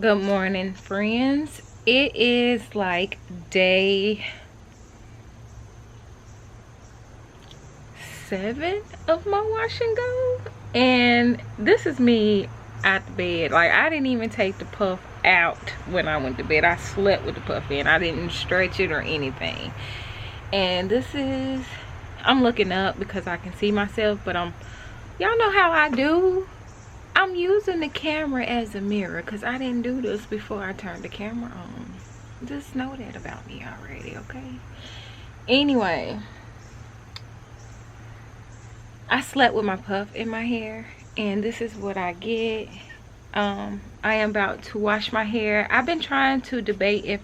Good morning, friends. It is like day 7 of my wash and go, and this is me at the bed. Like, I didn't even take the puff out when I went to bed. I slept with the puff in. I didn't stretch it or anything. And this is, I'm looking up because I can see myself, but y'all know how I do. I'm using the camera as a mirror because I didn't do this before I turned the camera on. Just know that about me already, okay? Anyway, I slept with my puff in my hair, and this is what I get. I am about to wash my hair. I've been trying to debate if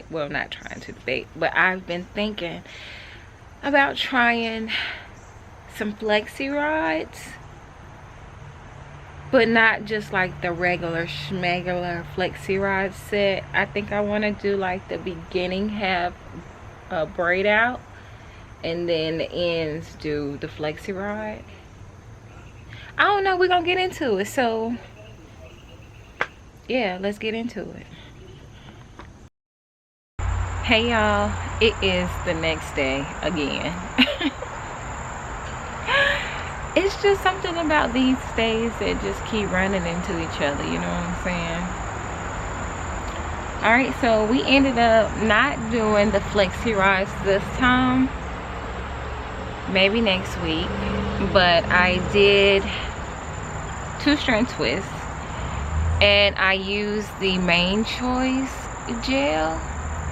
well, not trying to debate, but I've been thinking about trying some flexi rods, but not just like the regular schmegular flexi rod set. I think I want to do like the beginning, have a braid out, and then the ends do the flexi rod. I don't know, we're gonna get into it. So yeah, let's get into it. Hey y'all, it is the next day again. It's just something about these days that just keep running into each other, you know what I'm saying? Alright, so we ended up not doing the flexi rods this time. Maybe next week. But I did 2-strand twists. And I used the Main Choice gel.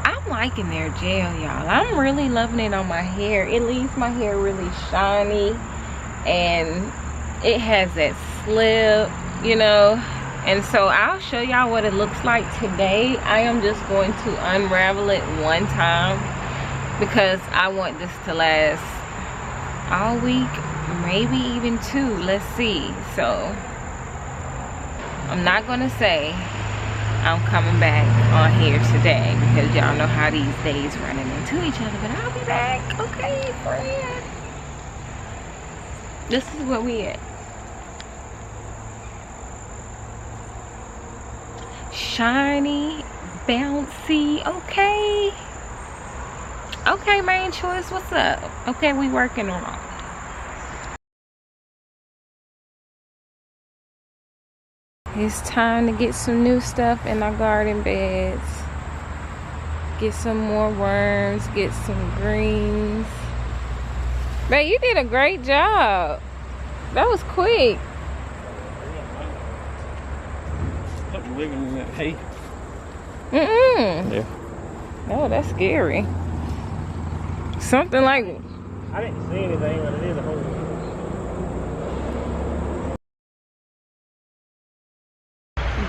I'm liking their gel, y'all. I'm really loving it on my hair. It leaves my hair really shiny. And it has that slip, you know. And so I'll show y'all what it looks like today. I am just going to unravel it one time because I want this to last all week, maybe even 2. Let's see. So I'm not gonna say I'm coming back on here today because y'all know how these days running into each other, but I'll be back. Okay, friend. This is where we at. Shiny, bouncy. Okay. Okay, Main Choice, what's up? Okay, we working on it. It's time to get some new stuff in our garden beds. Get some more worms, get some greens. Man, you did a great job. That was quick. Something living in that hay. Yeah. Oh, that's scary. Something like... I didn't see anything, but it is a hole.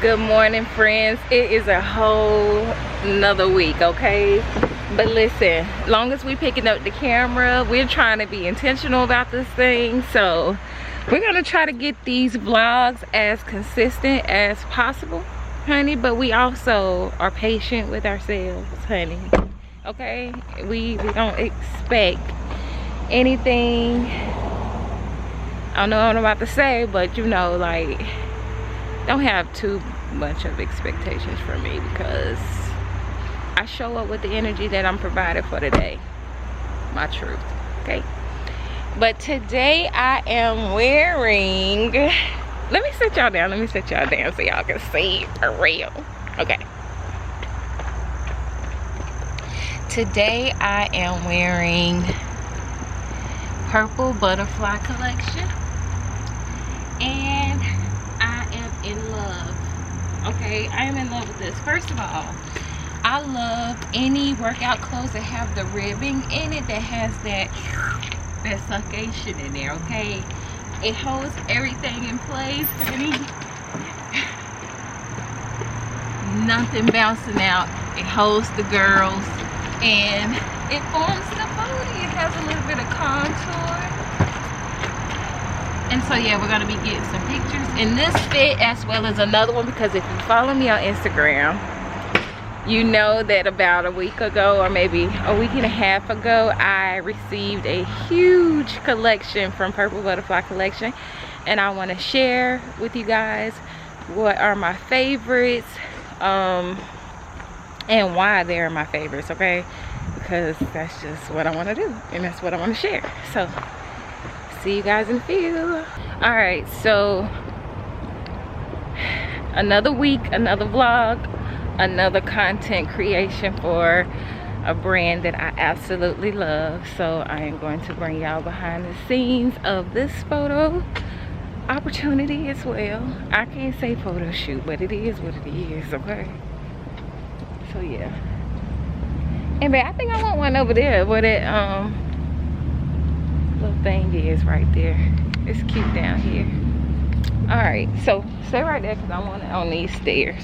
Good morning, friends. It is a whole nother week, okay? But listen, long as we picking up the camera, we're trying to be intentional about this thing. So we're gonna try to get these vlogs as consistent as possible, honey. But we also are patient with ourselves, honey. Okay? We don't expect anything. I don't know what I'm about to say, but you know, like, don't have too much of expectations for me because I show up with the energy that I'm provided for today. My truth, okay? But today I am wearing... Let me sit y'all down. Let me sit y'all down so y'all can see for real. Okay. Today I am wearing Purple Butterfly Collection. And I am in love. Okay, I am in love with this. First of all, I love any workout clothes that have the ribbing in it, that has that suffocation in there, okay? It holds everything in place, honey. Nothing bouncing out. It holds the girls, and it forms the booty. It has a little bit of contour. And so yeah, we're gonna be getting some pictures in this fit as well as another one, because if you follow me on Instagram, you know that about a week ago, or maybe a week and a half ago, I received a huge collection from Purple Butterfly Collection, and I want to share with you guys what are my favorites, and why they're my favorites, okay? Because that's just what I want to do, and that's what I want to share. So see you guys in a few. All right, so another week, another vlog, another content creation for a brand that I absolutely love. So I am going to bring y'all behind the scenes of this photo opportunity as well. I can't say photo shoot, but it is what it is, okay? So yeah. And babe, I think I want one over there where that little thing is right there. It's cute down here. All right, so stay right there because I want it on these stairs.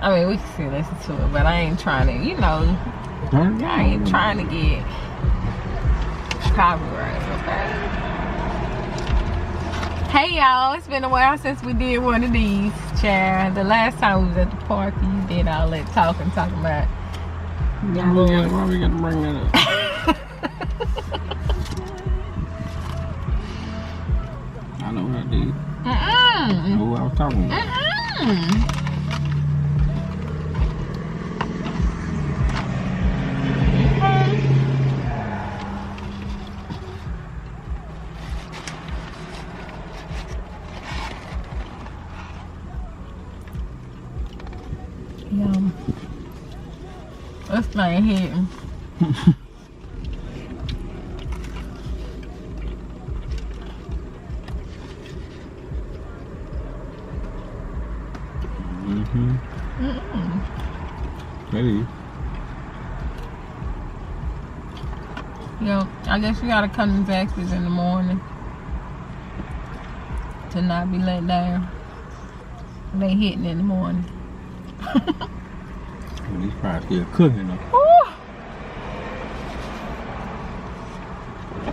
I mean, we can still listen to it, but I ain't trying to, you know, I ain't trying to get copyright, okay? Hey y'all, it's been a while since we did one of these, child. The last time we was at the park, you did all that talking about why we gotta bring that up? I know what I did. I know who I was talking about. Yum. This thing hitting. Hey. Yo, I guess you gotta come to Zaxby's in the morning to not be let down. They hitting in the morning. These fries still cooking though. Woo!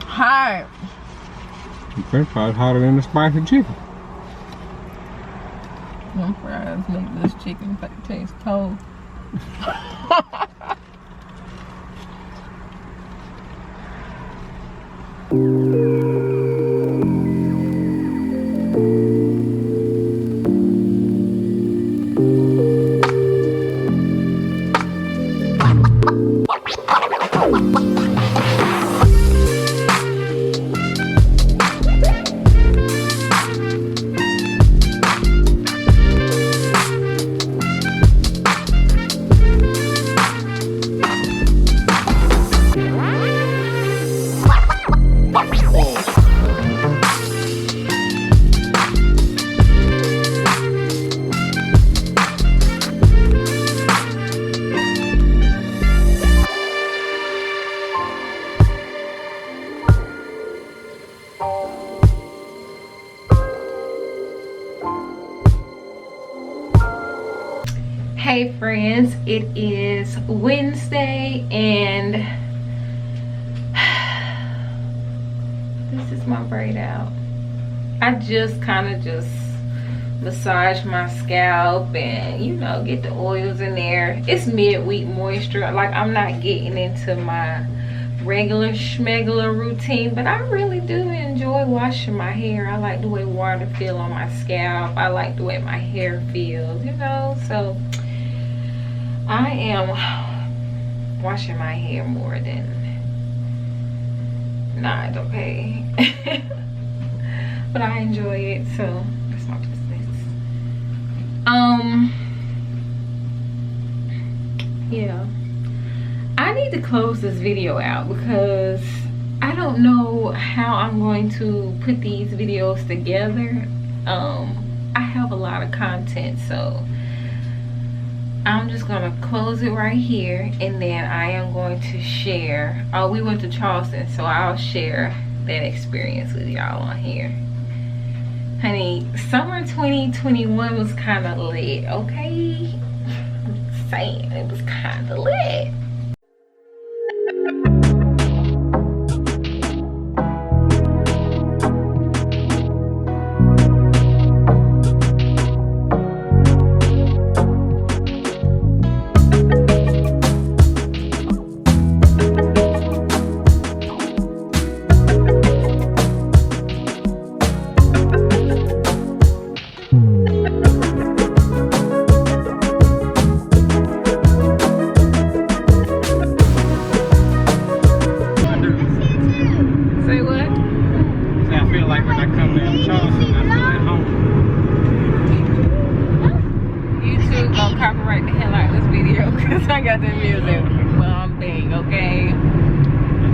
Hot. The french fries hotter than the spicy chicken. Them fries make this chicken taste cold. Hey friends, it is Wednesday and this is my braid out. I just kind of massage my scalp and, you know, get the oils in there. It's midweek moisture. Like, I'm not getting into my regular schmegular routine, but I really do enjoy washing my hair. I like the way water feel on my scalp. I like the way my hair feels, you know. So I am washing my hair more than not, okay? But I enjoy it, so that's my business. Yeah, I need to close this video out because I don't know how I'm going to put these videos together. I have a lot of content, so I'm just gonna close it right here, and then I am going to share. Oh, we went to Charleston, so I'll share that experience with y'all on here. Honey, summer 2021 was kind of lit, okay? I'm just saying, it was kind of lit. Copyright the hell out of this video because I got that music bumping, okay?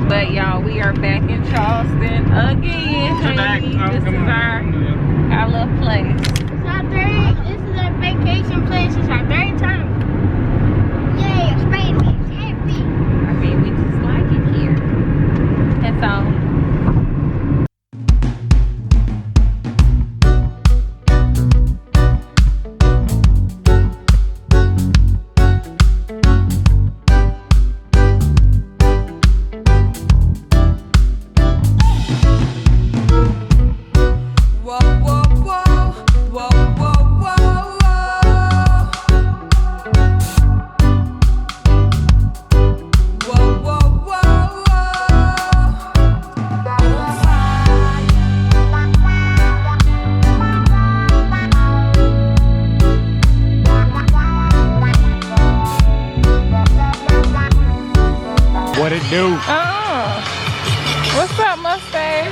But y'all, we are back in Charleston again, honey. This is our little place. This is our vacation place. It's our third time. Yay, a Spain is happy. I mean, we just like it here. That's all. What it do? What's up, Mustang?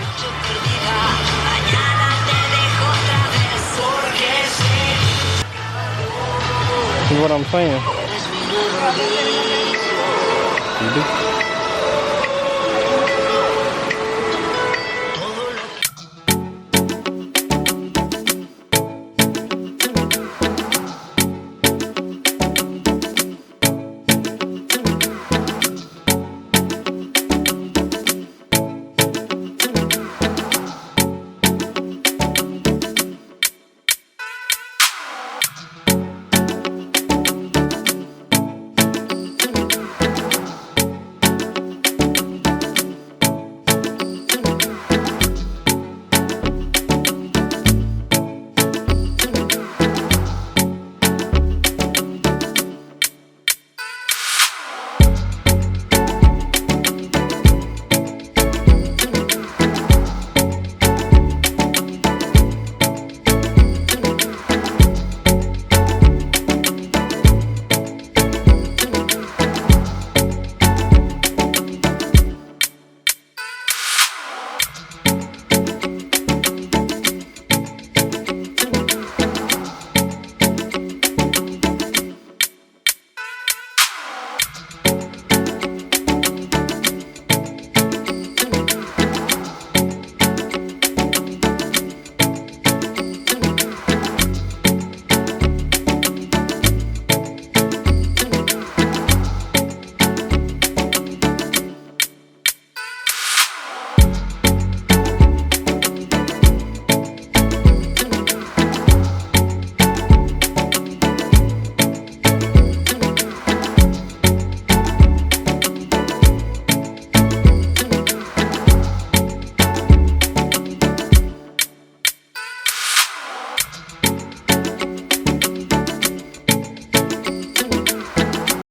Is what I'm saying. You do?